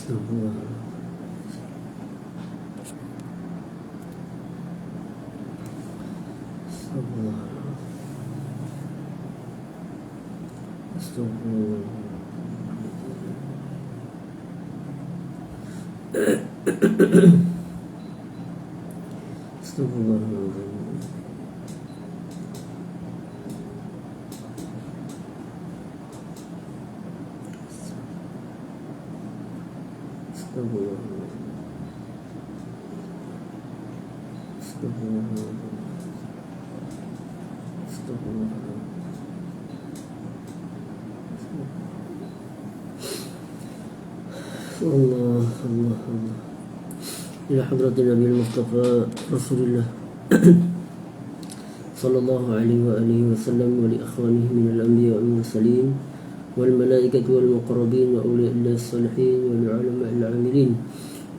Allah ila hadratin Nabi Mustafa Rasulullah sallallahu alaihi wa alihi wasallam wa li akhwanihi min al-anbiya wal mursalin wal malaikati wal muqarrabin wa awliya as-salihin wa li ulama al-amilin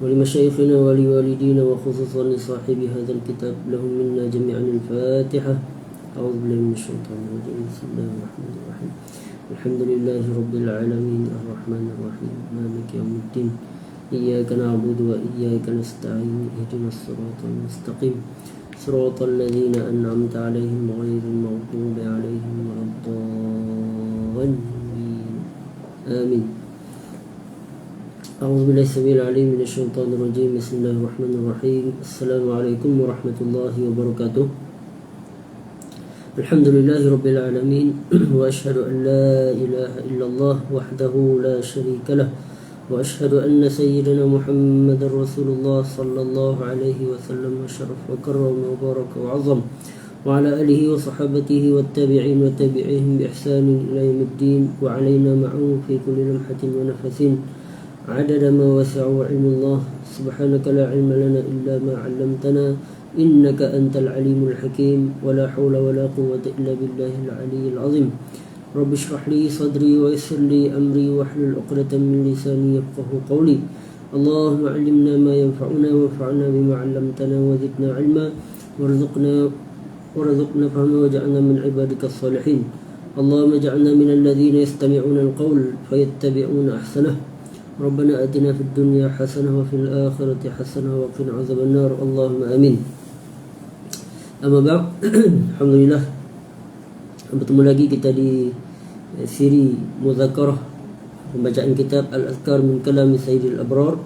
wa li mashayikhina wa li walidina wa khususan li sahibi hadzal kitab lahum minna jami'an al-Fatiha. A'udzu billahi minasy syaithanir rajim. Bismillahirrahmanirrahim. Alhamdulillahi rabbil alamin arrahmanir rahim maliki yaumiddin iyyaka na'budu wa iyyaka nasta'in ihdinas siratal mustaqim siratal ladzina an'amta 'alaihim ghairil maghdubi 'alaihim waladdallin. Amin. A'udzu billahi samil 'alim minasy syaithanir rajim. Bismillahirrahmanirrahim. Assalamualaikum warahmatullahi wabarakatuh. Alhamdulillahi rabbil alamin wa ashhadu an la ilaha illallah wahdahu la sharika lah wa ashhadu anna sayyidana Muhammadar Rasulullah sallallahu alaihi wasallam wa syaraf wa karrama wa baraka wa azam wa ala alihi wa sahabatihi wa tabi'in wa tabi'ihim bi ihsanin ila yaumiddin wa alaina ma'ahum fi kulli lamhatin wa nafasin adada ma wasi'a ilmullah subhanaka la ilma lana illa ma 'allamtana innaka antal alimul hakim wa la hawla wa la quwwata illa billahil aliyyil azim. Rabbi shrah li sadri wa yassir li amri wa hlul 'uqdatam min lisani yafqahu qawli. Allahumma 'allimna ma yanfa'una wanfa'na bima 'allamtana wa zidna 'ilma warzuqna fahma waj'alna min ibadikas salihin. Allahumma ij'alna minal ladzina yastami'una al-qawl fayattabi'una ahsanah. Rabbana atina fid dunya hasanah wa fil akhirati hasanah wa qina adzaban nar. Allahumma amin. Amma ba'd. Alhamdulillah, bertemu lagi kita di siri muzakarah pembacaan kitab Al-Azkar min Kalam Sayyidil Abrar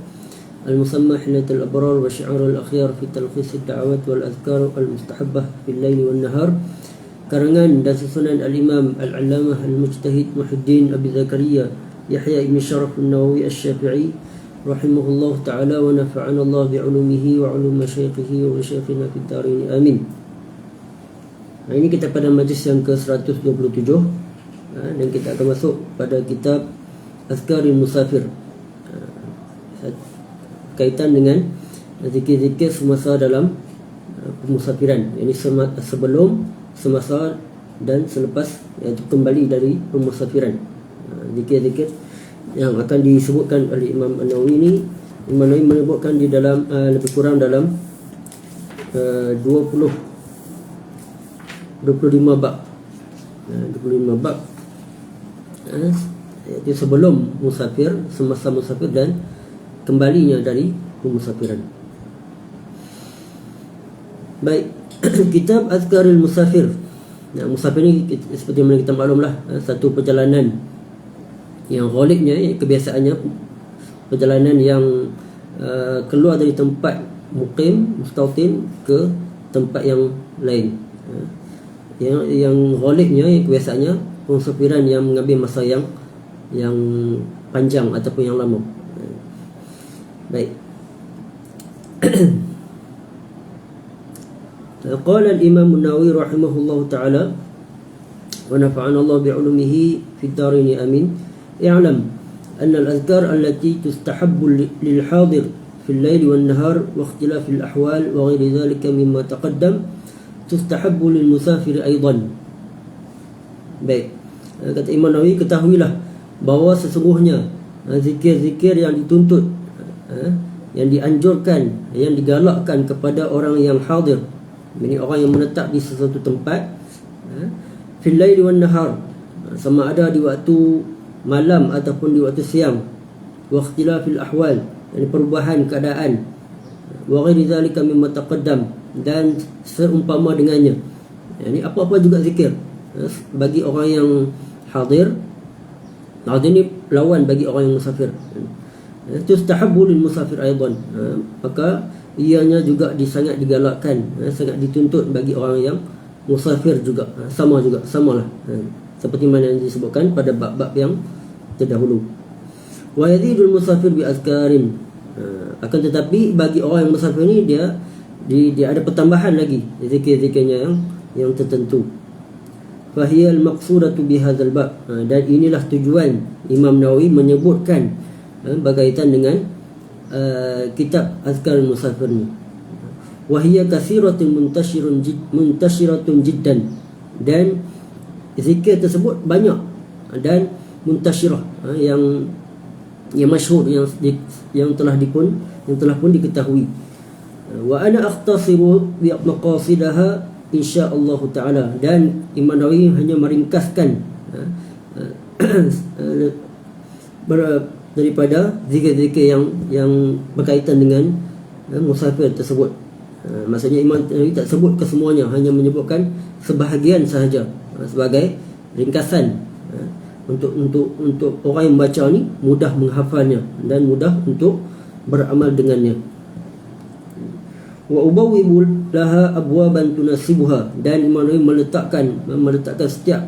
Al-Musamma Hilatul Abrar wa Syi'arul Akhyar fi Talkhis ad-Da'awat wal Azkar al-Mustahabbah fil Lail wan Nahar, karangan dan susunan Al-Imam Al-Allamah Al-Mujtahid Muhyiddin Abi Zakaria Yahya ibn Sharaf An-Nawawi Asy-Syafi'i rahimahullah ta'ala wa nafa'ana Allah bi'ulumihi wa 'ulum masyayikhihi wa masyayikhina fid dharain amin. Nah, ini kita pada majlis yang ke-127 dan kita akan masuk pada kitab Azkarul Musafir, kaitan dengan zikir-zikir semasa dalam pemusafiran, ini sebelum, semasa dan selepas, iaitu kembali dari pemusafiran. Zikir-zikir yang akan disebutkan oleh Imam An-Nawawi ini, Imam Nawawi menyebutkan di dalam lebih kurang dalam 25 bab. 25 bab iaitu sebelum musafir, semasa musafir dan kembalinya dari pemusafiran. Baik, kitab Azkarul Musafir. Nah, musafir ni seperti mana kita maklumlah, satu perjalanan yang ghalibnya, kebiasaannya perjalanan yang keluar dari tempat muqim, mustautin ke tempat yang lain. Yang ghalibnya, kebiasaannya pemusafiran yang mengambil masa yang panjang ataupun yang lama. Baik. Qala al-Imam An-Nawawi rahimahullahu ta'ala wa nafa'ana Allah bi'ulumihi fid dharain amin. I'lam anna al-azkar allati tustahabbu lil-hadir fi al-layl wan-nahar wa ikhtilaf al-ahwal wa ghayri dhalika mimma taqaddam tustahabbu lil-musafir aidan. Baik, kata Imam Nawawi, ketahuilah bahawa sesungguhnya zikir-zikir yang dituntut, yang dianjurkan, yang digalakkan kepada orang yang hadir, ini orang yang menetap di sesuatu tempat, fil lail wan nahar, sama ada di waktu malam ataupun di waktu siang, wa ikhtilafil ahwal, yani perubahan keadaan, wa ghairi dzalika mimma taqaddam, dan seumpama dengannya, yani apa-apa juga zikir bagi orang yang hadir. Hadir ni lawan bagi orang yang musafir. Tustahabbu lil musafir aidan, maka ianya juga sangat digalakkan, sangat dituntut bagi orang yang musafir juga, samalah seperti mana yang disebutkan pada bab-bab yang terdahulu. Wa yazidul musafir bi azkarin, akan tetapi bagi orang yang musafir ni dia ada pertambahan lagi zikir-zikirnya yang tertentu. Fahiyal maqsudatu bi hadzal bab, dan inilah tujuan Imam Nawawi menyebutkan berkaitan dengan kitab Azkarul Musafir ni. Wahiyya kathiratun muntashiratun jiddan, dan zikir tersebut banyak dan muntashirah, yang masyhur, yang telah pun diketahui. Wa ana akhtasiru bi maqasidaha insya-Allah taala, dan Imam Nawawi hanya meringkaskan daripada zikir-zikir yang berkaitan dengan musafir tersebut. Maksudnya Imam Nawawi tak sebut kesemuanya, hanya menyebutkan sebahagian sahaja sebagai ringkasan, untuk orang yang membaca ni mudah menghafalnya dan mudah untuk beramal dengannya. Wa ubawwibu laha abwaban tunasibuha, dan Imam Nawawi meletakkan setiap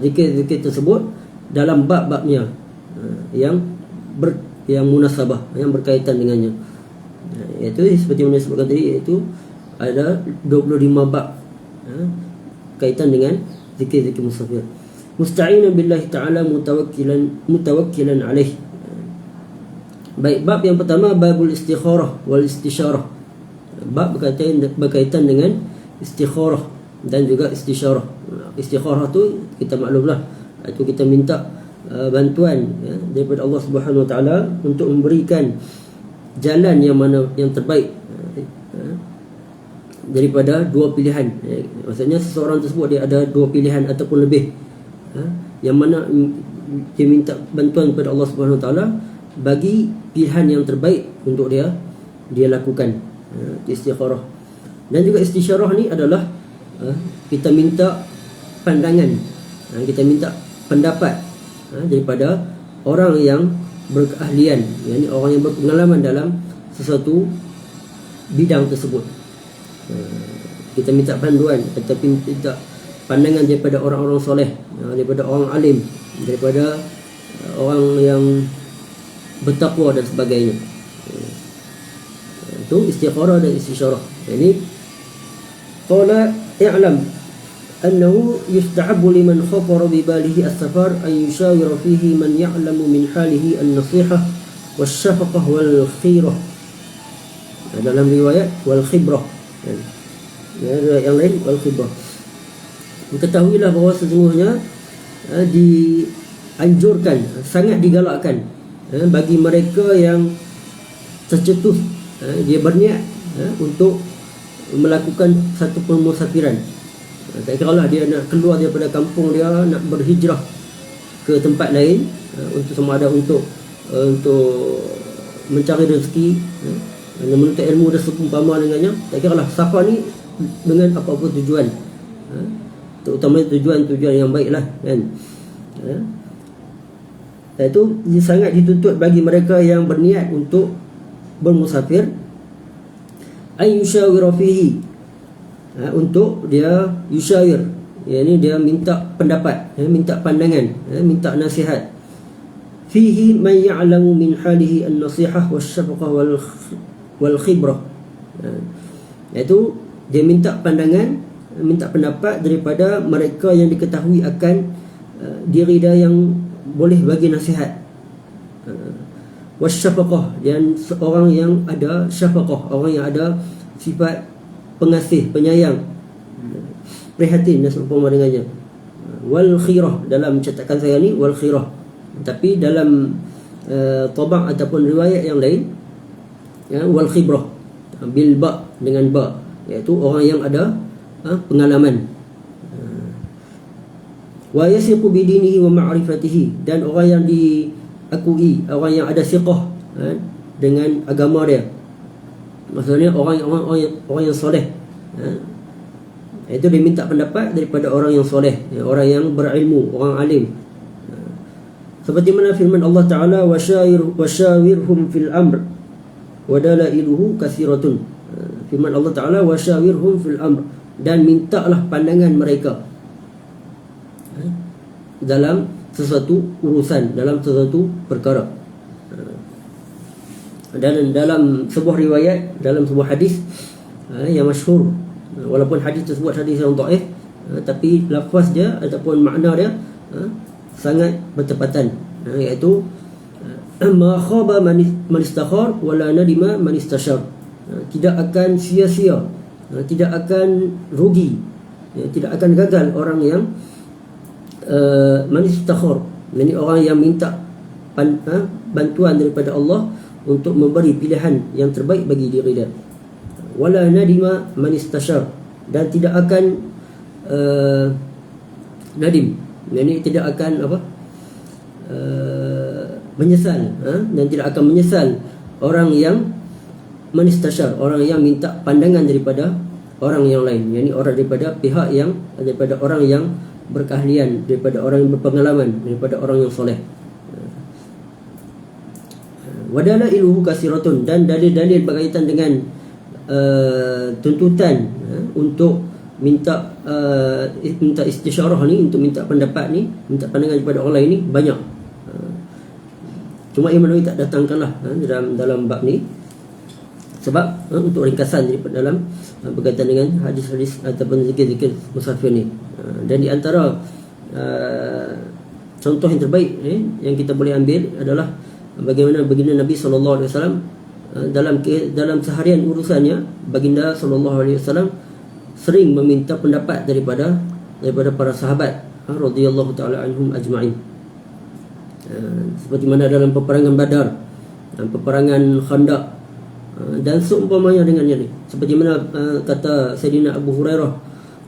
zikir-zikir tersebut dalam bab-babnya yang munasabah, yang berkaitan dengannya. Iaitu seperti yang saya sebutkan tadi, iaitu ada 25 bab kaitan dengan zikir-zikir musafir. Musta'inan billahi ta'ala mutawakkilan alaih. Baik, bab yang pertama babul istikharah wal istisyarah. Bab berkaitan dengan istikharah dan juga istisyarah. Istikharah tu kita maklumlah, itu kita minta bantuan daripada Allah Subhanahu Wa Taala untuk memberikan jalan yang terbaik daripada dua pilihan. Maksudnya seseorang tersebut dia ada dua pilihan ataupun lebih, yang mana dia minta bantuan kepada Allah Subhanahu Wa Taala bagi pilihan yang terbaik untuk dia lakukan. Istikharah dan juga istisyarah ni adalah kita minta pandangan, kita minta pendapat daripada orang yang berkeahlian, yakni orang yang berpengalaman dalam sesuatu bidang tersebut. Kita minta panduan ataupun minta pandangan daripada orang-orang soleh, daripada orang alim, daripada orang yang bertakwa dan sebagainya. Itu istikharah dan istisyarah. Ini qala i'lam annahu yustahabbu liman khafara bi balihi as-safar an yushawira fihi man ya'lamu min halihi an-nasihah wash-shafaqah wal khirah. Dalam riwayat wal khibrah. Yang lain wal khibrah. Ketahuilah bahawa sesungguhnya dianjurkan, sangat digalakkan bagi mereka yang tercetus, dia berniat untuk melakukan satu pemusafiran. Tak kira lah dia nak keluar daripada kampung dia, nak berhijrah ke tempat lain, untuk sama ada untuk mencari rezeki, menuntut ilmu dan seumpama dengannya. Tak kira lah safar ni dengan apa-apa tujuan, terutama tujuan yang baiklah, kan. Itu sangat dituntut bagi mereka yang berniat untuk bermusafir, ay yushawira fihi, untuk dia yushawir, yakni dia minta pendapat, minta pandangan, minta nasihat. Fihi man ya'lamu min halihi an-nasihah wash-shafaqah wal khibrah. Iaitu dia minta pandangan, minta pendapat daripada mereka yang diketahui akan diri dia yang boleh bagi nasihat. Wasyafaqah, dan seorang yang ada syafaqah, orang yang ada sifat pengasih, penyayang, prihatin dan seumpama dengannya. Wal khirah, dalam cetakan saya ni wal khirah, tapi dalam tabaq ataupun riwayat yang lain wal khibrah bil ba, dengan ba, iaitu orang yang ada pengalaman. Wa yasiqu bidinihi wa ma'rifatihi, dan orang yang akui, orang yang ada siqah dengan agama dia. Maksudnya orang yang soleh. Itu dia minta pendapat daripada orang yang soleh, orang yang berilmu, orang alim. Seperti mana firman Allah Ta'ala, wasyawirhum fil amr wadalailuhu kathiratun. Firman Allah Ta'ala, wasyawirhum fil amr, dan mintalah pandangan mereka dalam sesuatu urusan, dalam sesuatu perkara. Dan dalam sebuah riwayat, dalam sebuah hadis yang masyhur, walaupun hadis tersebut hadis yang dhaif, tapi lafaz dia ataupun makna dia sangat bertepatan, iaitu ma khaba man istakhar wala nadima man istashar. Tidak akan sia-sia, tidak akan rugi, tidak akan gagal orang yang man istakhar, yakni orang yang minta bantuan daripada Allah untuk memberi pilihan yang terbaik bagi diri dia. Wala nadima man istashar, dan tidak akan nadim, yakni tidak akan menyesal, dan tidak akan menyesal orang yang manistashar, orang yang minta pandangan daripada orang yang lain, yakni orang daripada pihak yang, daripada orang yang berkeahlian, daripada orang yang berpengalaman, daripada orang yang soleh. Wadalailuhu kasiratun, dan dalil-dalil berkaitan dengan tuntutan untuk minta istisyarah ni, untuk minta pendapat ni, minta pandangan daripada orang lain ni banyak. Cuma Imam Nawawi tak datangkanlah dalam bab ni, sebab untuk ringkasan daripada dalam berkaitan dengan hadis-hadis ataupun zikir-zikir musafir ni. Dan di antara contoh yang terbaik yang kita boleh ambil adalah bagaimana baginda Nabi SAW dalam seharian urusannya, baginda SAW sering meminta pendapat daripada para sahabat radhiyallahu taala anhum ajma'in. Seperti mana dalam peperangan Badar, peperangan Khandaq, dan seumpamanya dengannya ni. Seperti mana kata Sayyidina Abu Hurairah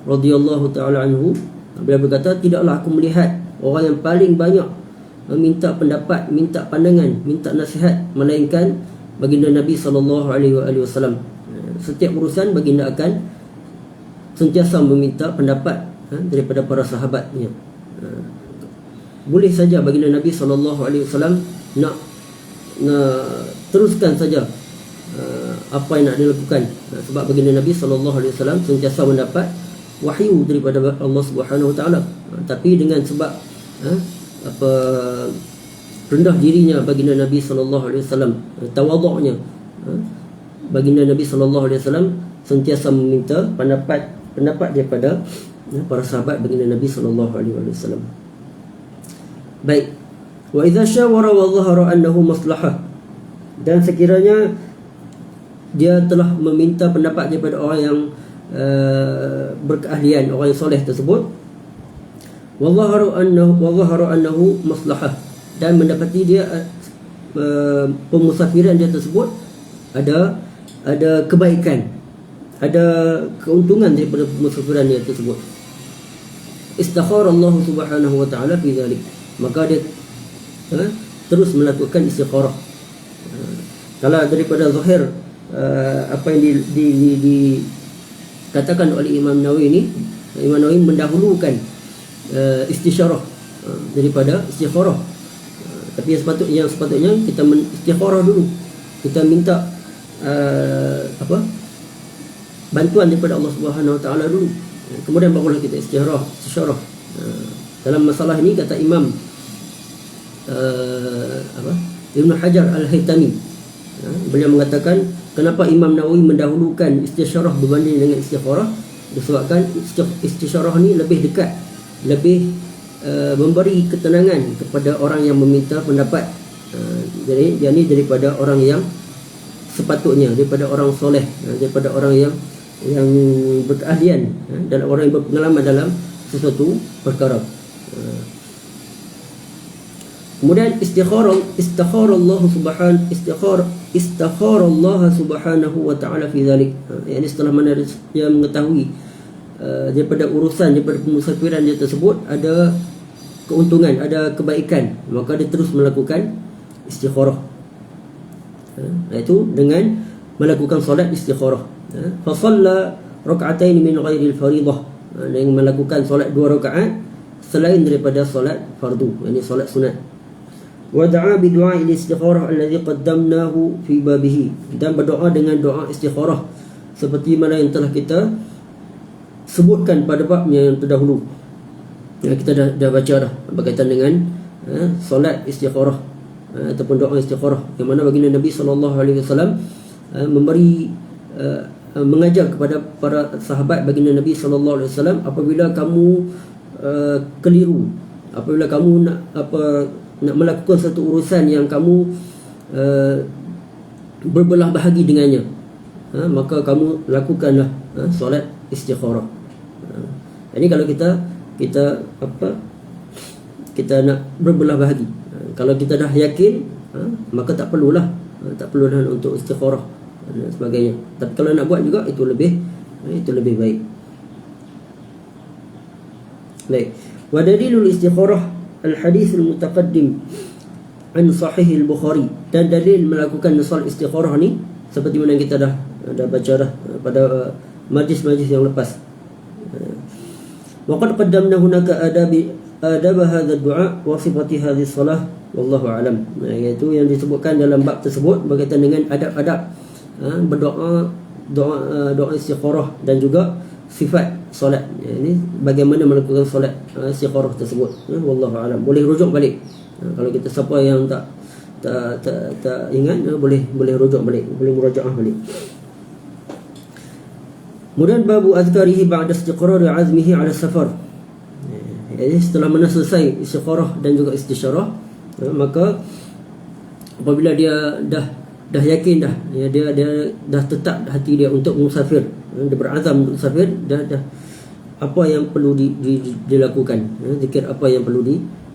radhiyallahu taala anhu, beliau berkata, tidaklah aku melihat orang yang paling banyak minta pendapat, minta pandangan, minta nasihat melainkan baginda Nabi sallallahu alaihi wasallam. Setiap urusan baginda akan sentiasa meminta pendapat daripada para sahabatnya. Boleh saja baginda Nabi SAW nak teruskan saja apa yang nak dilakukan, sebab baginda Nabi SAW sentiasa mendapat wahyu daripada Allah Subhanahu Wa Taala. Tapi dengan sebab rendah dirinya baginda Nabi SAW, tawaduknya, baginda Nabi SAW sentiasa meminta pendapat daripada para sahabat baginda Nabi SAW. Baik, wa idza syawara wa dhahara annahu maslahah, dan sekiranya dia telah meminta pendapat daripada orang yang berkeahlian, orang yang soleh tersebut, wa dhahara annahu maslahah, dan mendapati dia pemusafiran dia tersebut ada kebaikan, ada keuntungan daripada pemusafiran dia tersebut, istakhara Allah Subhanahu wa taala fi dzalik, maka dia terus melakukan istikharah. Kalau daripada zahir apa yang dikatakan oleh Imam Nawawi ni, Imam Nawawi mendahulukan istisyarah daripada istikharah. Tapi yang sepatutnya kita istikharah dulu, kita minta bantuan daripada Allah Subhanahu Wa Taala dulu, kemudian barulah kita istisyarah. Dalam masalah ini kata Imam Ibn Hajar Al-Haytami, beliau mengatakan kenapa Imam Nawawi mendahulukan istisyarah berbanding dengan istikharah, disebabkan istisyarah ni lebih dekat, lebih memberi ketenangan kepada orang yang meminta pendapat. Jadi dia ni daripada orang yang sepatutnya, daripada orang soleh, daripada orang yang berkeahlian dan orang yang berpengalaman dalam sesuatu perkara. Kemudian istikhara Allah Subhanahu wa taala fi dzalik. Yang setelah mana dia mengetahui daripada urusan, daripada pemusafiran dia tersebut ada keuntungan, ada kebaikan, maka dia terus melakukan istikharah. Iaitu dengan melakukan solat istikharah. Fa shalla rak'atain min ghairi al-fariḍah, dengan melakukan solat 2 rakaat selain daripada solat fardu, yakni solat sunat. Wa da'a bi du'a al-istikharah alladhi qaddamnahu fi babihi, dan berdoa dengan doa istikharah seperti mana yang telah kita sebutkan pada babnya yang terdahulu, yang kita dah baca dah, berkaitan dengan solat istikharah ataupun doa istikharah, yang mana baginda Nabi SAW memberi mengajar kepada para sahabat baginda Nabi SAW, apabila kamu keliru, apabila kamu nak melakukan satu urusan yang kamu berbelah bahagi dengannya, maka kamu lakukanlah solat istikharah. Jadi kalau kita nak berbelah bahagi, kalau kita dah yakin, maka tak perlulah untuk istikharah dan sebagainya. Tapi kalau nak buat juga, itu lebih baik. Baik. Wa dalilul istikharah al-hadis al-mutaqaddim an sahih al-Bukhari, dan dalil melakukan solat istikharah ni seperti mana kita dah baca dah pada majlis-majlis yang lepas. Wa qad qaddamna hunaka adab hadha ad-du'a wa sifati hadhihi as-salah, wallahu a'lam. Iaitu yang disebutkan dalam bab tersebut berkaitan dengan adab-adab berdoa, doa istikharah, dan juga sifat solat. Ini bagaimana melakukan solat istikharah tersebut. Wallahu a'lam. Boleh rujuk balik. Kalau kita siapa yang tak ingat, boleh rujuk balik, boleh murajaah balik. Kemudian babu azkarihi ba'da istiqrar azmihi 'ala safar. Jadi setelah mana selesai istikharah dan juga istisyarah, maka apabila dia dah yakin dia dah tetap hati dia untuk musafir, dia berazam untuk musafir, dah apa yang perlu dilakukan, zikir apa yang perlu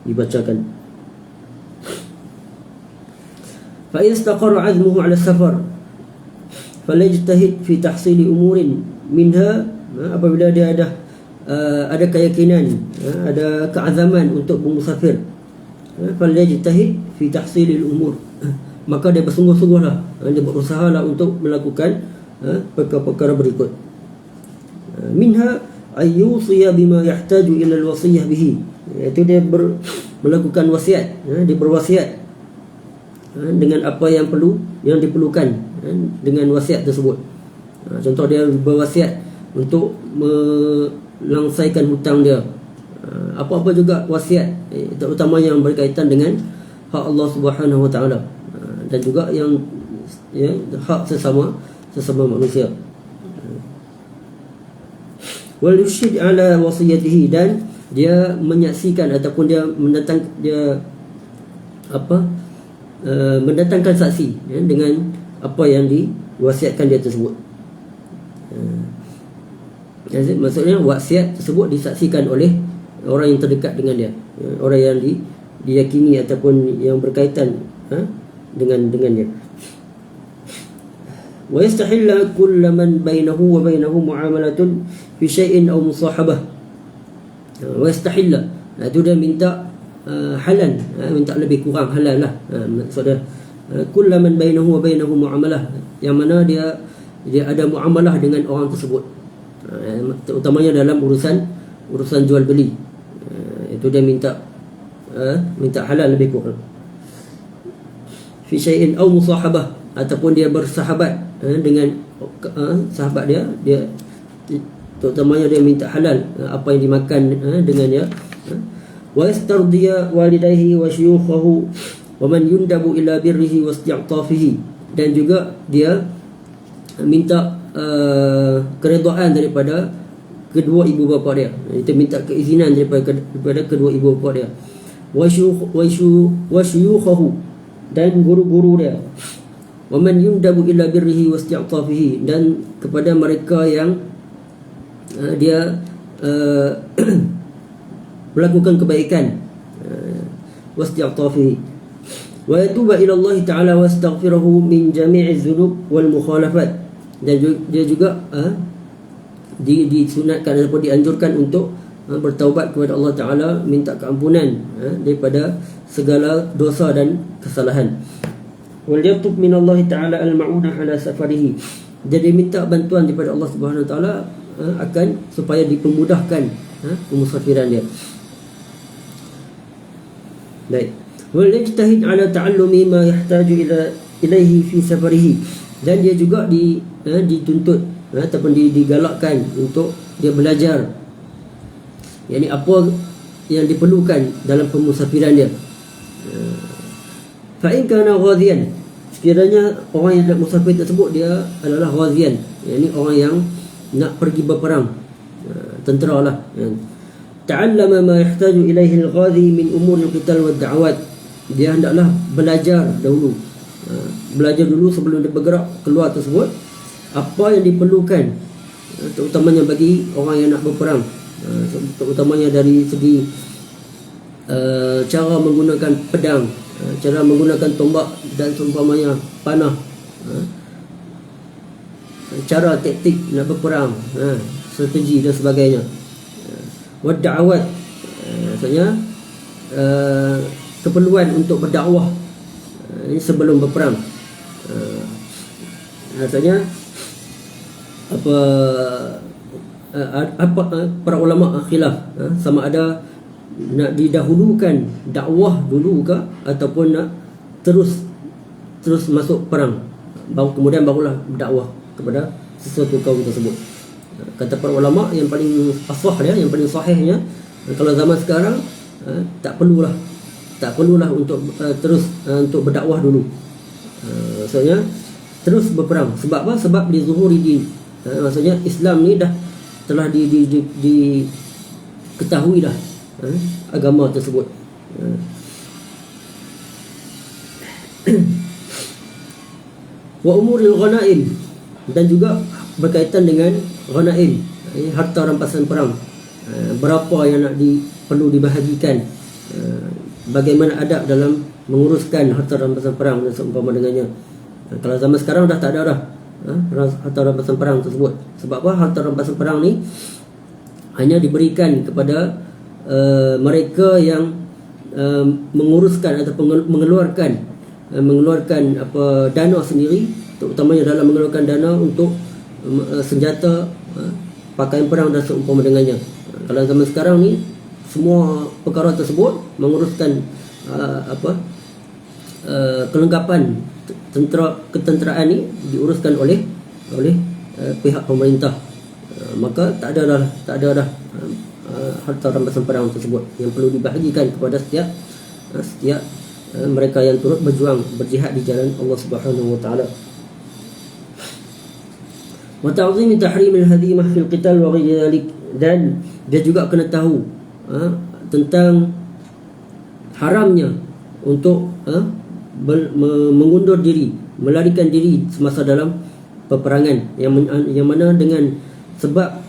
dibacakan. Fa in istaqarra 'azmuhu 'ala safar falyajtahid fi tahsili umurin minha, apabila dia ada keyakinan, ada keazaman untuk bermusafir, falyajtahid fi tahsilil umur, maka dia bersungguh-sungguhlah, dia berusahalah untuk melakukan perkara-perkara berikut. Minha ayyusiya bima yahtaju ila alwasiyah bihi, iaitu dia melakukan wasiat, dia berwasiat dengan apa yang diperlukan dengan wasiat tersebut. Contoh, dia berwasiat untuk melangsaikan hutang dia, apa-apa juga wasiat, terutama yang berkaitan dengan hak Allah Subhanahu Wa Taala, dan juga yang hak sesama manusia. Wal yushhid ala wasiyatihi, dan dia menyaksikan ataupun dia mendatangkan saksi dengan apa yang diwasiatkan dia tersebut. Maksudnya wasiat tersebut disaksikan oleh orang yang terdekat dengan dia, orang yang diyakini ataupun yang berkaitan dengan dia. Wa yastahilla kullu man bainahu wa bainahu muamalatun fi syai'in aw musahabah. Wa yastahilla, itu dia minta halal, minta lebih kurang halal lah. Maksudnya kullu man bainahu wa bainahu muamalah, yang mana dia ada muamalah dengan orang tersebut, terutamanya dalam urusan jual beli. Itu dia minta halal lebih kurang. Fi syai'in aw musahabah, ataupun dia bersahabat dengan sahabat dia terutamanya dia minta halal apa yang dimakan dengannya. Wa yastardiya walidayhi wa syuyukhahu wa man yundabu ila birrihi wa isti'tafihi, dan juga dia minta keredaan daripada kedua ibu bapa dia. Kita minta keizinan daripada kedua ibu bapa dia. Wa syuyukhahu, dan guru-guru dia. Wa man yundabu ila birrihi wa isti'tafihi, dan kepada mereka yang dia melakukan kebaikan, wa isti'tafihi. Wa yatuba ila Allah Ta'ala wa astaghfirahu min jami'i dzunub wal mukhalafat, dan dia juga disunatkan ataupun dianjurkan untuk bertaubat kepada Allah Ta'ala, minta keampunan daripada segala dosa dan kesalahan. Wal yatub min Allah Ta'ala al-ma'unah ala safarihi. Jadi minta bantuan daripada Allah Subhanahu Wa Ta'ala akan supaya dipermudahkan pemusafiran dia. Baik. Wal yajtahid ala ta'allumi ma yahtaju ilaihi fi safarihi. Dan dia juga dituntut ataupun digalakkan untuk dia belajar, yakni apa yang diperlukan dalam pemusafiran dia. Fa in kana ghaziyan, sekiranya orang yang nak musafir tersebut dia adalah ghaziyan, yakni orang yang nak pergi berperang, tentera lah. Ta'allama ma yahtaju ilaihi al-ghazi min umur al-qital wa ad-da'awat. Dia hendaklah belajar dahulu, belajar dulu sebelum dia bergerak keluar tersebut, apa yang diperlukan, terutamanya bagi orang yang nak berperang, terutamanya dari segi cara menggunakan pedang, cara menggunakan tombak dan seumpamanya panah, cara taktik nak berperang, strategi dan sebagainya. Wad da'awat, maksudnya keperluan untuk berdakwah ini sebelum berperang. Maksudnya apa para ulama khilaf sama ada nak didahulukan dakwah dulu ke ataupun nak terus masuk perang, kemudian barulah dakwah kepada sesuatu kaum tersebut. Kata para ulama yang paling asah dia, yang paling sahihnya, kalau zaman sekarang tak perlulah untuk terus untuk berdakwah dulu. Maksudnya terus berperang. Sebab apa? Sebab di zuhuri din. Maksudnya Islam ni dah telah diketahui dah agama tersebut. Wa umuril ghanaim, dan juga berkaitan dengan ghanaim, harta rampasan perang. Berapa yang nak perlu dibahagikan, bagaimana adab dalam menguruskan harta rampasan perang dan seumpama dengannya. Kalau zaman sekarang dah tak ada dah harta rampasan perang tersebut. Sebab apa? Harta rampasan perang ni hanya diberikan kepada mereka yang menguruskan atau mengeluarkan apa dana sendiri, terutamanya dalam mengeluarkan dana untuk senjata, pakaian perang dan seumpama dengannya. Kalau zaman sekarang ni semua perkara tersebut menguruskan kelengkapan ketenteraan ni diuruskan oleh pihak pemerintah. Maka tak ada dah harta rampasan perang tersebut yang perlu dibahagikan kepada setiap mereka yang turut berjuang berjihad di jalan Allah Subhanahu wa taala. Wa ta'zim tahrim al-hadimah fil qital wa ghairi dhalik, dan dia juga kena tahu tentang haramnya untuk mengundur diri, melarikan diri semasa dalam peperangan, yang mana dengan sebab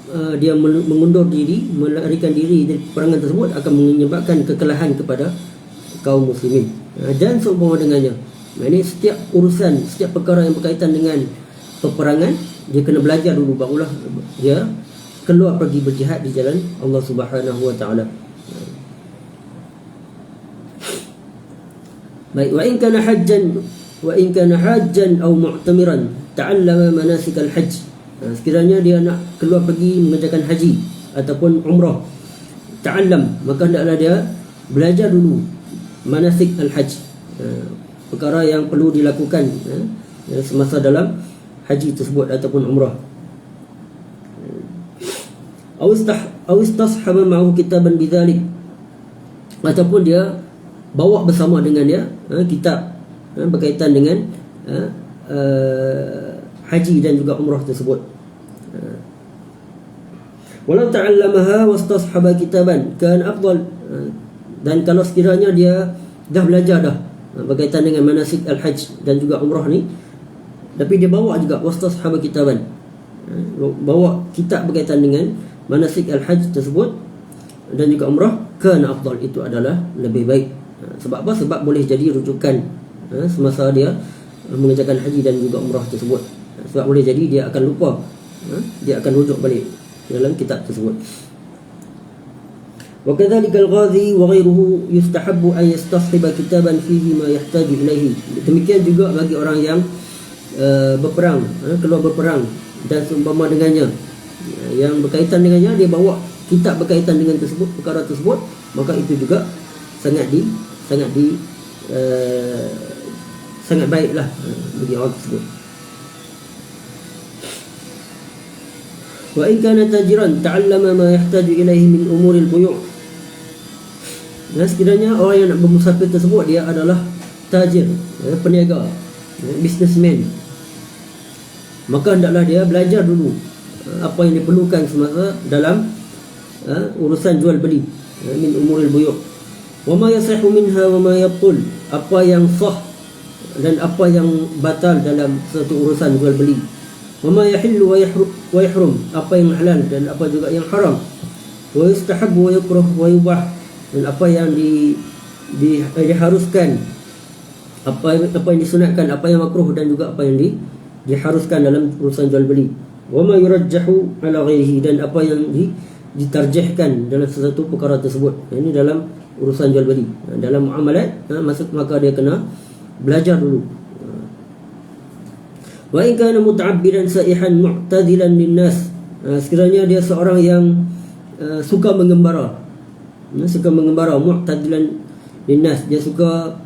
dia mengundur diri, melarikan diri dari peperangan tersebut akan menyebabkan kekalahan kepada kaum muslimin dan seumpama dengannya. Ini setiap urusan, setiap perkara yang berkaitan dengan peperangan, dia kena belajar dulu, barulah dia keluar pergi berjihad di jalan Allah Subhanahu wa taala. Baik, wa in kana hajjan aw mu'tamiran ta'allama manasik al-hajj. Sekiranya dia nak keluar pergi mengerjakan haji ataupun umrah, ta'allam, maka hendaklah dia belajar dulu manasik al-hajj, perkara yang perlu dilakukan semasa dalam haji tersebut ataupun umrah. Aw istashaba ma'ahu kitaban bidzalik, ataupun dia bawa bersama dengan dia kitab berkaitan dengan haji dan juga umrah tersebut. Walau ta'allamaha wastashaba kitaban kan afdal, dan kalau sekiranya dia dah belajar dah berkaitan dengan manasik al-hajj dan juga umrah ni, tapi dia bawa juga wastashaba kitaban, bawa kitab berkaitan dengan manasik al-hajj tersebut dan juga umrah, kan afdal, itu adalah lebih baik. Sebab apa? Sebab boleh jadi rujukan semasa dia mengerjakan haji dan juga umrah tersebut. Sebab boleh jadi dia akan lupa, dia akan rujuk balik dalam kitab tersebut. وكذلك الغازي وغيره يستحب أن يستصحب كتابا فيه ما يحتاج إليه. Demikian juga bagi orang yang berperang, keluar berperang dan seumpama dengannya, yang berkaitan dengannya, dia bawa kitab berkaitan dengan tersebut, perkara tersebut, maka itu juga sangat baiklah bagi orang tersebut. Wa in kana tajiran ta'allama ma yahtaju ilaihi min umuril buyu'. Sekiranya orang yang nak bermusafir tersebut dia adalah tajir, peniaga, businessman, maka hendaklah dia belajar dulu apa yang diperlukan semasa dalam urusan jual beli, min umuril buyu'. Wa ma yasihu minha wa ma yabtul, apa yang sah dan apa yang batal dalam satu urusan jual beli. Wa ma yahillu wa yahrum, apa yang halal dan apa juga yang haram. Wa yustahabbu wa yukrah wa yubah, dan apa yang diharuskan, apa yang disunatkan, apa yang makruh dan juga apa yang diharuskan dalam urusan jual beli. Wa ma yurajjahu ala ghairihi, dan apa yang ditarjihkan dalam sesuatu perkara tersebut. Ini dalam urusan jual beli. Dalam muamalat, maka dia kena belajar dulu. Wa in kana muta'abbidan sa'ihan mu'tadilan linnas, sekiranya dia seorang yang suka mengembara, mu'tadilan linnas, dia suka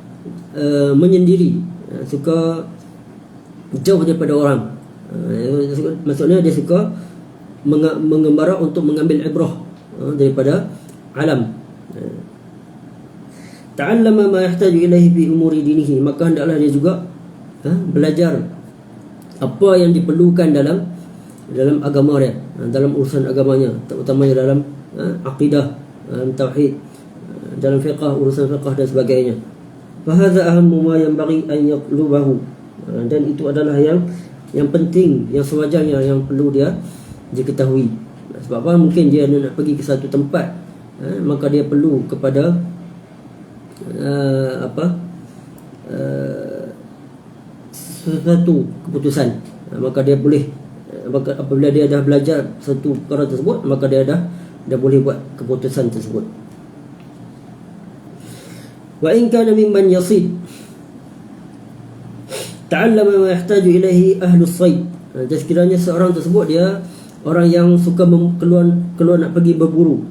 menyendiri, suka jauh daripada orang. Maksudnya dia suka mengembara untuk mengambil ibrah daripada alam. Ta'allama ma yahtaju ilaihi fi umuri dinihi, maka hendaklah dia juga belajar apa yang diperlukan dalam agama dia, dalam urusan agamanya, terutamanya dalam akidah, tauhid, dalam fiqh, urusan fiqh dan sebagainya. Fa hadza ahammu ma yanbaghi an yatlubahu, dan itu adalah yang penting, yang sewajarnya, yang perlu dia diketahui. Sebab apa? Mungkin dia nak pergi ke satu tempat, maka dia perlu kepada sesuatu keputusan, maka dia boleh, apabila dia dah belajar satu perkara tersebut, maka dia dah boleh buat keputusan tersebut. Wa in kana mimman yasid ta'allama ma yahtaju ilaihi ahlus sayd, jadi sekiranya seorang tersebut dia orang yang suka keluar nak pergi berburu,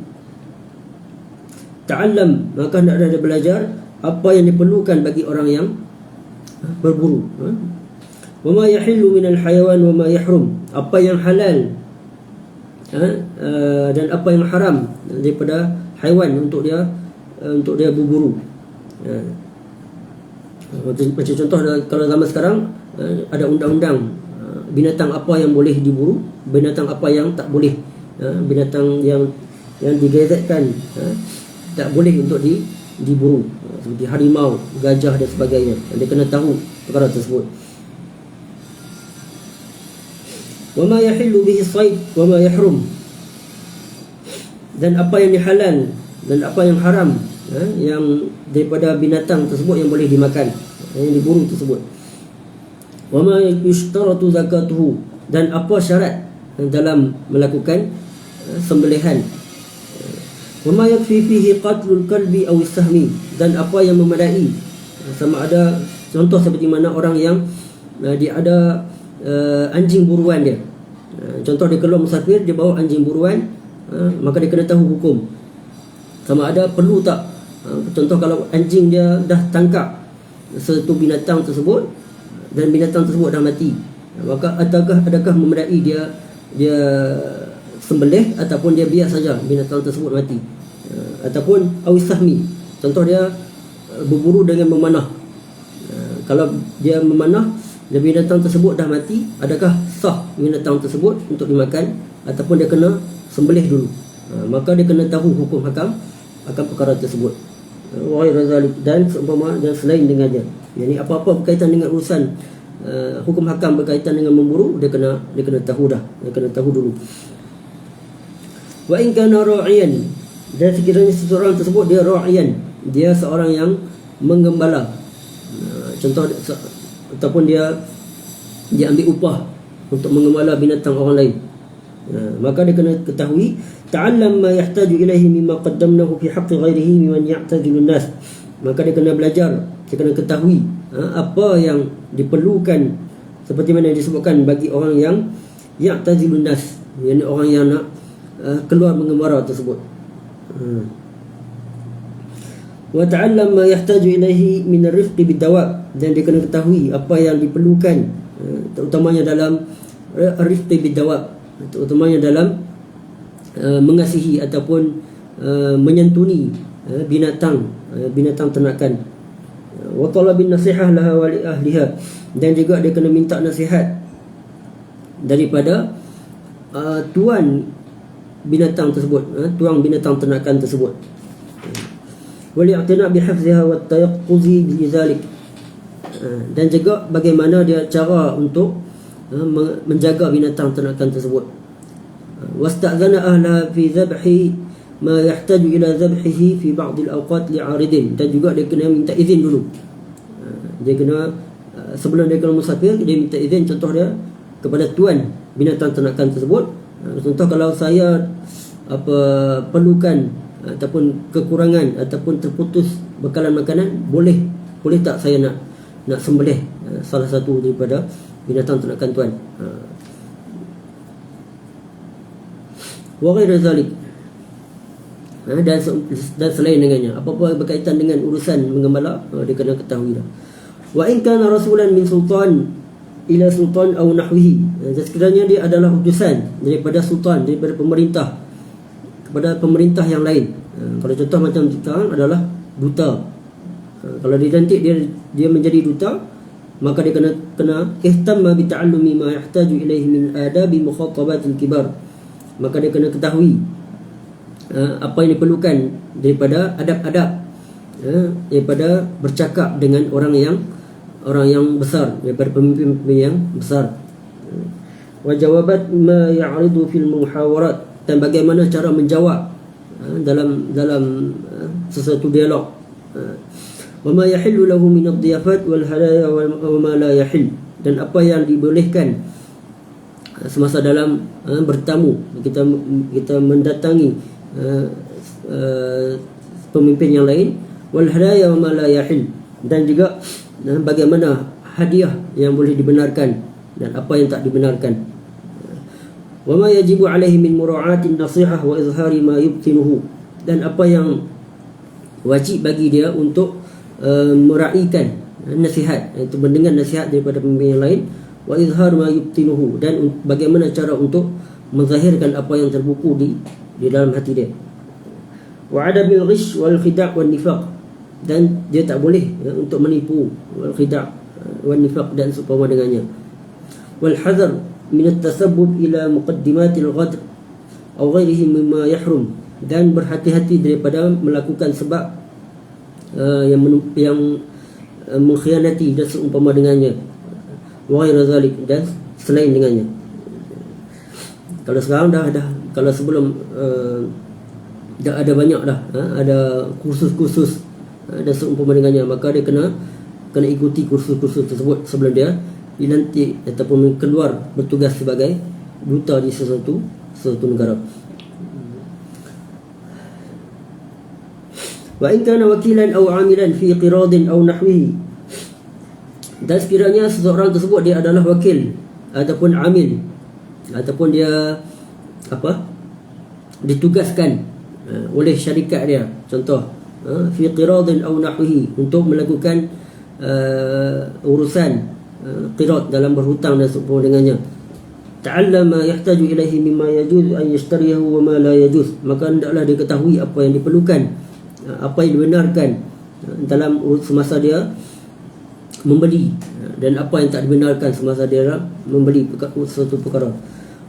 ta'allam, maka hendak dia belajar apa yang diperlukan bagi orang yang berburu. Wa ma yahillu minal hayawan wa ma yahrum, apa yang halal dan apa yang haram daripada haiwan untuk dia berburu. Macam contoh, kalau zaman sekarang ada undang-undang binatang apa yang boleh diburu, binatang apa yang tak boleh, binatang yang digazetkan tak boleh untuk diburu, seperti harimau, gajah dan sebagainya. Dia kena tahu perkara tersebut. Wa ma yahillu bihi sayd wa ma yahrum, dan apa yang dihalal dan apa yang haram, yang daripada binatang tersebut yang boleh dimakan, yang diburu tersebut. Wa ma yushtaratu zakatuhu, dan apa syarat dalam melakukan sembelihan. Wa ma yakfi fihi qatlul kalbi aw as-sahmi, dan apa yang memadai, sama ada contoh seperti mana orang yang dia ada anjing buruan dia. Contoh dia keluar musafir, dia bawa anjing buruan, maka dia kena tahu hukum sama ada perlu tak. Contoh kalau anjing dia dah tangkap satu binatang tersebut dan binatang tersebut dah mati, maka adakah memadai dia sembelih ataupun dia biar saja binatang tersebut mati. Ataupun awisahmi, contoh dia berburu dengan memanah. Kalau dia memanah dan binatang tersebut dah mati, adakah sah binatang tersebut untuk dimakan ataupun dia kena sembelih dulu? Maka dia kena tahu hukum hakam akan perkara tersebut. Wa ghairu zalik, dan seumpama dan selain dengannya. Yani apa-apa berkaitan dengan urusan hukum hakam berkaitan dengan memburu, dia kena tahu dah, dia kena tahu dulu. Wa in kana ra'iyan, dan sekiranya seseorang tersebut dia ra'iyan, dia seorang yang menggembala, contoh ataupun dia ambil upah untuk menggembala binatang orang lain, Maka dia kena ketahui ta'allam ma yahtaju ilaihi mimma qaddamnahu fi haqqi ghairihi mimman ya'tazilun nas. Maka dia kena belajar, dia kena ketahui apa yang diperlukan seperti mana yang disebutkan bagi orang yang ya'tazilun nas, yakni orang yang nak keluar mengembara tersebut. Wa ta'allam ma yahtaju ilaihi min ar-rifqi bid-dawab, dan dia kena ketahui apa yang diperlukan terutamanya dalam ar-rifqi bid-dawab, terutamanya dalam mengasihi ataupun menyantuni binatang ternakan. Wa talabin nasihah laha wa li ahliha, dan juga dia kena minta nasihat daripada tuan binatang tersebut, tuan binatang ternakan tersebut. Wa li'tina bihifziha wa tayaqquzi bidzalik, dan juga bagaimana dia cara untuk menjaga binatang ternakan tersebut. Wasta'zana ahla fi dhabhi ma yahtaju ila dhabhihi fi ba'd al-awqat li'aridin, dan juga dia kena minta izin dulu. Dia kena sebelum dia kena musafir, dia minta izin, contoh dia kepada tuan binatang ternakan tersebut. Contoh kalau saya perlukan ataupun kekurangan ataupun terputus bekalan makanan, boleh tak saya nak sembelih salah satu daripada binatang ternakan tuan. Wa ghairu zalik, dan selain dengannya, apa-apa berkaitan dengan urusan mengembala, dia kena ketahui dah. Wa in kana rasulan min sultan ila sultan aw nahwihi, sekiranya dia adalah utusan daripada sultan, daripada pemerintah kepada pemerintah yang lain. Kalau contoh macam sekarang adalah duta, kalau dilantik dia menjadi duta, maka dia kena ihtamma bi ta'allumi ma yahtaju ilaihi min adabi mukhatabatil kibar. Maka dia kena ketahui apa yang diperlukan daripada adab-adab, daripada bercakap dengan orang yang besar, daripada pemimpin yang besar. Wa jawabat ma ya'ridu fil muhawarat, dan bagaimana cara menjawab dalam sesuatu dialog. Wa ma yahillu lahu min ad-diyafat wal hadaya wa ma la yahill, dan apa yang dibolehkan semasa dalam bertamu, kita mendatangi pemimpin yang lain, wal hadaya wa ma la yahill, dan juga bagaimana hadiah yang boleh dibenarkan dan apa yang tak dibenarkan. Wa ma yajibu alaihi min mura'atin nasihah wa izhari ma yubtinuhu, dan apa yang wajib bagi dia untuk meraihkan nasihat, iaitu mendengar nasihat daripada pemimpin yang lain, wa izhar ma yubtinuhu, dan bagaimana cara untuk menzahirkan apa yang terbuku di dalam hati dia. Wa adabil ghish wal khida' wan nifaq, dan dia tak boleh untuk menipu, wal khida' wan nifaq, dan seumpama dengannya. Wal hadar min at-tasabbub ila muqaddimatil ghadr atau ghairihi mimma yahrum, dan berhati-hati daripada melakukan sebab yang mengkhianati dan seumpama dengannya. Wa ghairu zalik, dan selain dengannya. Kalau sekarang dah kalau sebelum dah ada banyak dah, ada kursus-kursus dan seumpama dengannya, maka dia kena ikuti kursus-kursus tersebut sebelum dia dilantik ataupun keluar bertugas sebagai duta di sesuatu negara. Wa in kana wakilan aw amilan fi qiradin aw nahwihi, dan sekiranya seseorang tersebut dia adalah wakil ataupun amil, ataupun dia ditugaskan oleh syarikat dia, contoh fi qiradin aw nahwihi, untuk melakukan urusan qirad, dalam berhutang dan seumpama dengannya. Ta'allama yahtaju ilaihi mimma yajuz an yashtariyahu wa ma la yajuz, maka hendaklah dia ketahui apa yang diperlukan, apa yang dibenarkan dalam semasa dia membeli, dan apa yang tak dibenarkan semasa dia membeli suatu perkara.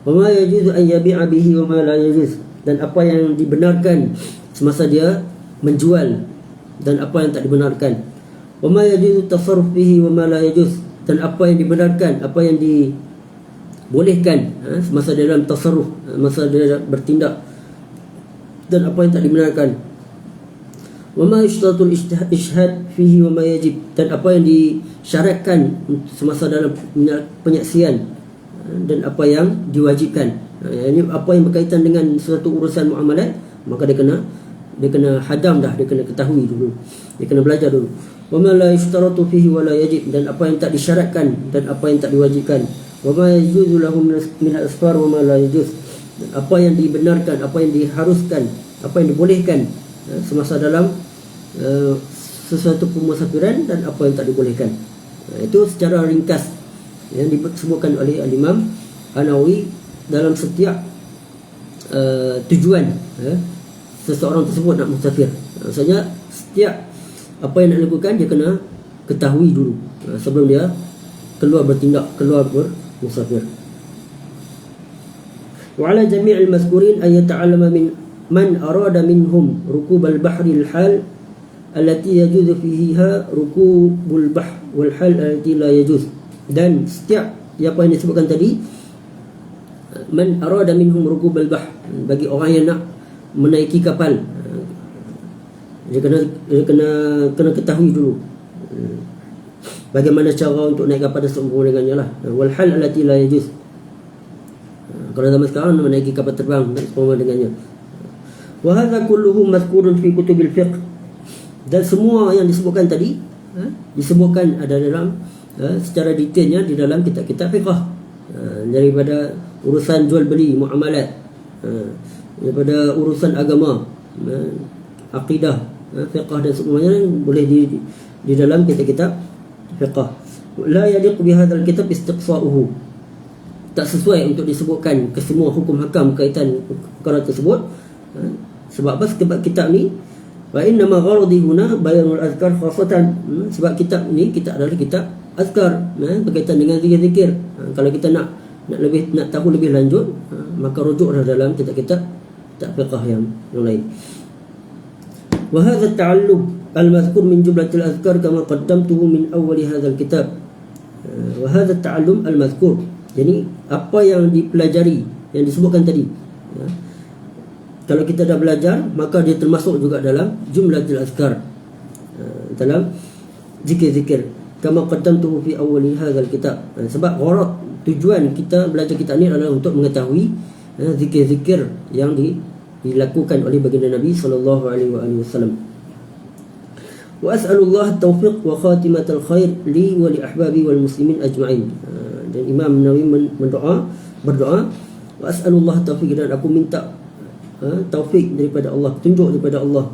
Wa ma yajuz an yabi'a bihi wa ma la yajuz, dan apa yang dibenarkan semasa dia menjual, dan apa yang tak dibenarkan. Wa ma yajuz tasarruf bihi wa ma la yajuz, dan apa yang dibenarkan, apa yang dibolehkan semasa dia dalam tasarruf, masa dia bertindak, dan apa yang tak dibenarkan. Wa ma yushtaratul ishhad fihi wa ma yajib, dan apa yang disyaratkan semasa dalam penyaksian, dan apa yang diwajibkan. Ini apa yang berkaitan dengan suatu urusan muamalat, maka dia kena hadam dah, dia kena ketahui dulu, dia kena belajar dulu. Wa ma la yushtaratu fihi wa la yajib, dan apa yang tak disyaratkan dan apa yang tak diwajibkan. Wa ma yajuzu lahu min al-asfar wa ma la yajuz, apa yang dibenarkan, apa yang diharuskan, apa yang dibolehkan semasa dalam sesuatu pemusafiran, dan apa yang tak dibolehkan. Itu secara ringkas yang disebutkan oleh Al-Imam An-Nawawi dalam setiap tujuan seseorang tersebut nak musafir. Maksudnya setiap apa yang nak lakukan dia kena ketahui dulu sebelum dia keluar bermusafir. Wa ala jami'il mazkurin ay yata'allama min man arada minhum rukub al-bahri al-hal allati yajuzu fiha rukubul bahr wal hal allati la yajuz. Dan setiap apa yang disebutkan tadi, man arada minhum rukubul bahr, bagi orang yang nak menaiki kapal, dia kena ketahui dulu bagaimana cara untuk naik kapal dan seumpama dengannya lah. Wal hal allati la yajuz, kalau zaman sekarang menaiki kapal terbang dan seumpama dengannya. Wa hadha kulluhu mazkurun fi kutubil fiqh, dan semua yang disebutkan tadi disebutkan ada dalam secara detailnya di dalam kitab-kitab fiqh, daripada urusan jual beli, muamalat, daripada urusan agama, akidah, fiqh dan semuanya boleh di dalam kitab-kitab fiqh. La yaliq bi hadzal kitab istiqsa'uhu, tak sesuai untuk disebutkan ke semua hukum hakam berkaitan perkara tersebut. Sebab apa? Sebab kitab ni wa inna ma gharadi huna bayanul azkar khasatan, sebab kitab ni kita adalah kitab azkar berkaitan dengan zikir-zikir. Kalau kita nak tahu lebih lanjut, maka rujuklah dalam kitab-kitab fiqh yang lain. Wa hadha at-ta'allum al-mazkur min jumlatil azkar kama qaddamtuhu min awwal hadzal kitab. Wa hadha at-ta'allum al-mazkur, jadi apa yang dipelajari yang disebutkan tadi, kalau kita dah belajar, maka dia termasuk juga dalam jumlatil azkar, dalam zikir-zikir. Kama qaddamtuhu fi awwal hadzal kitab, sebab gharad, tujuan kita belajar kitab ni adalah untuk mengetahui zikir-zikir yang dilakukan oleh baginda Nabi sallallahu alaihi wasallam. Wa as'alullah at-tawfiq wa khatimatal khair li wa li ahbabi wal muslimin ajma'in. Dan Imam Nawawi berdoa, wa as'alullah at-tawfiq, dan aku minta taufik daripada Allah, petunjuk daripada Allah,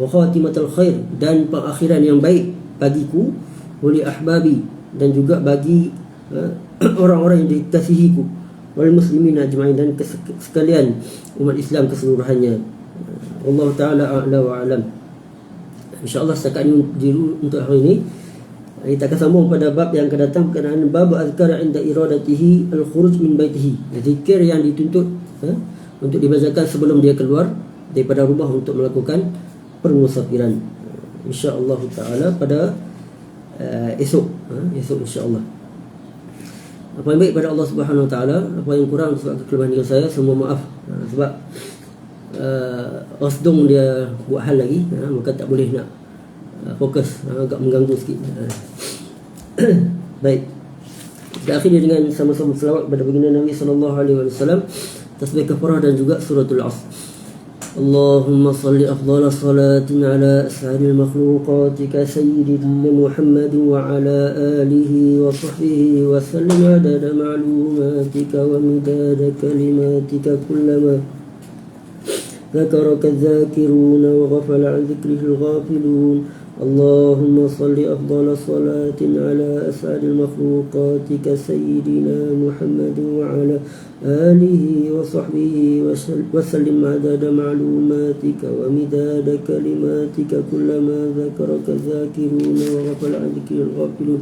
wa khatimatul khair, dan pengakhiran yang baik bagiku, wali ahbabi, dan juga bagi orang-orang yang dikasihiku, wal muslimin ajma'in, dan sekalian umat Islam keseluruhannya. Allah Ta'ala a'la wa a'lam. InsyaAllah setakat ini untuk hari ini. Kita akan sambung pada bab yang akan datang berkenaan bab azkar inda iradatihi al-khuruj min baitihi, zikir yang dituntut untuk dibacakan sebelum dia keluar daripada rumah untuk melakukan permusafiran. InsyaAllah Ta'ala pada esok insyaAllah. Apa yang baik pada Allah Subhanahu Wa Ta'ala, apa yang kurang sebab kelemahan diri saya, semua maaf. Sebab Osdong dia buat hal lagi, maka tak boleh nak fokus, agak mengganggu sikit. Baik, kita akhiri dengan sama-sama selawat kepada baginda Nabi sallallahu alaihi wasallam, tasbih kafarah dan juga suratul Asr. Allahumma salli afdhala salatin ala as'adil makhluqatika sayyidina Muhammadin wa ala alihi wa sahbihi wa sallim adada ma'lumatika wa midada kalimatika kullama ذكرك الذاكرون وغفل عن ذكره الغافلون. اللهم صل أفضل صلاة على أسعد المخلوقات كسيدنا محمد وعلى آله وصحبه وسلم عدد معلوماتك ومداد كلماتك كلما ذكرك الذاكرون وغفل عن ذكره الغافلون.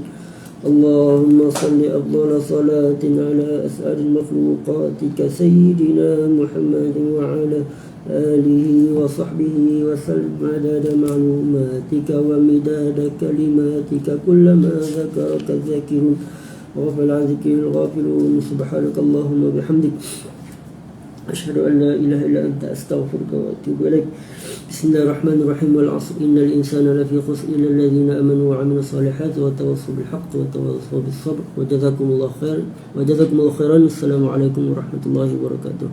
اللهم صل أفضل صلاة على أسعد المخلوقات كسيدنا محمد وعلى آله وصحبه وسلم عدد معلوماتك ومداد كلماتك كلما ذكرك الذاكرون وغفل عن ذكر الغافلون. سبحانك اللهم وبحمدك أشهد أن لا إله إلا أنت أستغفرك وأتوب إليك. بسم الله الرحمن الرحيم والعصر إن الإنسان لفي خسر إلا الذين آمنوا وعملوا الصالحات وتواصوا بالحق وتواصوا بالصبر وجزاكم الله خيرا. السلام عليكم ورحمة الله وبركاته.